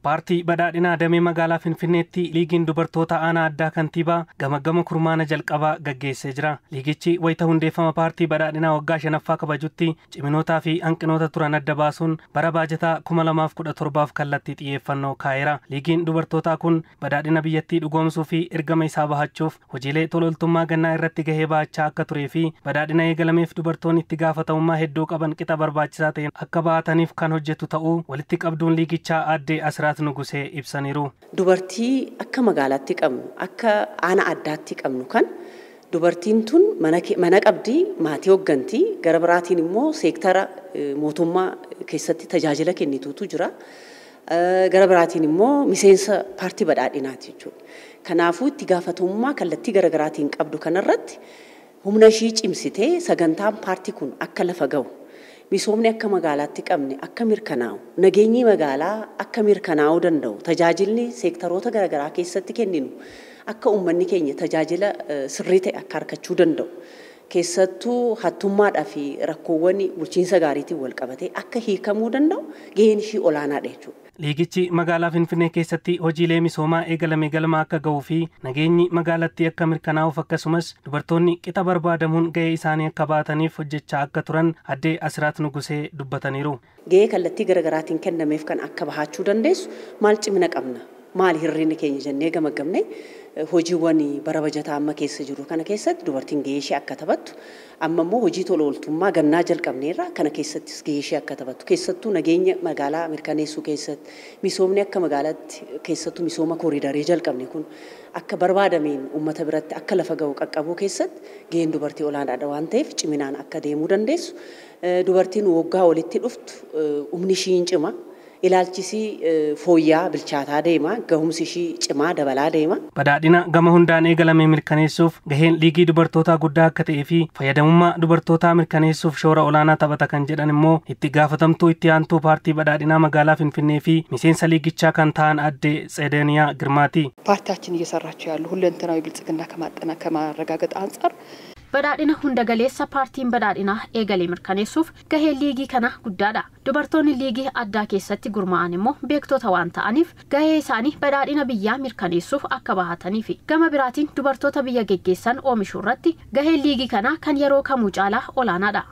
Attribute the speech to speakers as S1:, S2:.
S1: Paartii badhaadhinaa damee magaalaa Finfinneetti liigiin dubartoota aanaa addaa kantiibaa gama kurmaana jalqabaa gaggeessee jira. Liigichi wayita hundeeffama paartii badhaadhinaa waggaa 5ffaa kabajutti ciminootaa fi hanqinoota turan adda baasuun bara baajataa 2017 kallattii xiyyeeffannoo kaa'eera. Liigiin dubartootaa kun badhaadhina biyyattii dhugoomsuu fi ergama isaa bahachuuf hojiilee tololtummaa gannaa irratti gahee bahachaa akka turee fi badhaadhina eegalameef dubartoonni itti gaafatamummaa hedduu qaban qixa barbaachisaa ta'een akka bahataniif kan hojjetu ta'uu walitti qabduun liigichaa aadde Asiraat Nugusee ibsaniiru.
S2: Dubartii akka magaalaatti qabnu, akka aanaa addaatti qabnu kan dubartiin tun mana qabdii, maatii hooggantii, gara biraatiin immoo seektara mootummaa keessatti tajaajila kennituutu jira. Gara biraatiin immoo miseensa paartii badhaadhinaati jechuudha. Kanaafuu itti gaafatamummaa kallattii gara garaatiin qabdu kanarratti humna ishii cimsitee sagantaan paartii kun akka lafa ga'u. Misoomni akka magaalaatti qabne akka mirkanaa'u, nageenyi magaalaa akka mirkanaa'uu danda'u, tajaajilni seektaroota garaagaraa keessatti kenninu akka uummanni keenya tajaajila sirrii ta'e akka argachuu danda'u. Keessattuu hattummaadhaa fi rakkoowwan bulchiinsa gaariitiin wal qabatee akka hiikamuu danda'u gaheen ishii olaanaadha jechuudha.
S1: Liigichi magaalaa Finfinnee keessatti hojiilee misoomaa eegalame galma akka ga'uu fi nageenyi magaalattii akka mirkanaa'uuf akkasumas dubartoonni qixa barbaadamuun gahee isaanii akka baataniif hojjechaa akka turan aadde Asiraat Nugusee dubbataniiru.
S2: Gahee kallattii garaagaraatiin kennameef kan akka bahachuu dandeessu maal cimina qabna? Maal hirrinni keenya jennee gamagamne hojiiwwan bara bajataa amma keessa jiru kana keessatti dubartiin gahee ishee akka taphattu amma immoo hojii tola ooltummaa gannaa jalqabneerra kana keessattis gahee ishee akka taphattu keessattuu nageenya magaalaa mirkaneessuu keessatti misoomni akka magaalaatti keessattuu misooma kooriidarii jalqabne kun akka barbaadameen uummata biratti akka lafa ga'u qaqqabuu keessatti gaheen dubartii olaanaadha waan ta'eef ciminaan akka deemuu dandeessu dubartiin waggaa walitti dhuftu humni ishii hin cima. Ilaalchisii fooyyaa bilchaataa deema, gahumsi ishii cimaa dabalaa deema.
S1: Badhaadhina gama hundaan eegalame mirkaneessuuf gaheen liigii dubartootaa guddaa akka ta'ee fi fayyadamummaa dubartootaa mirkaneessuuf shoora olaanaa taphata kan jedhan immoo itti gaafatamtuu itti aantuu paartii badhaadhinaa magaalaa Finfinnee fi miseensa liigichaa kan ta'an aadde Tsedeniyaa Girmaati.
S3: ፓርቲያችን እየሰራቸው ያሉ ሁለንተናዊ ብልጽግና ከማረጋገጥ አንፃር
S4: badhaadhina hunda galeessa paartiin badhaadhinaa eegalee mirkaneessuuf gahee liigii kana guddaadha. Dubartoonni liigii addaa keessatti gurmaa'an immoo beektota waan ta'aniif gahee isaanii badhaadhina biyyaa mirkaneessuuf akka bahatanii fi gama biraatiin dubartoota biyya geggeessan oomishuu irratti gahee liigii kana kan yeroo kamuu caalaa olaanaadha.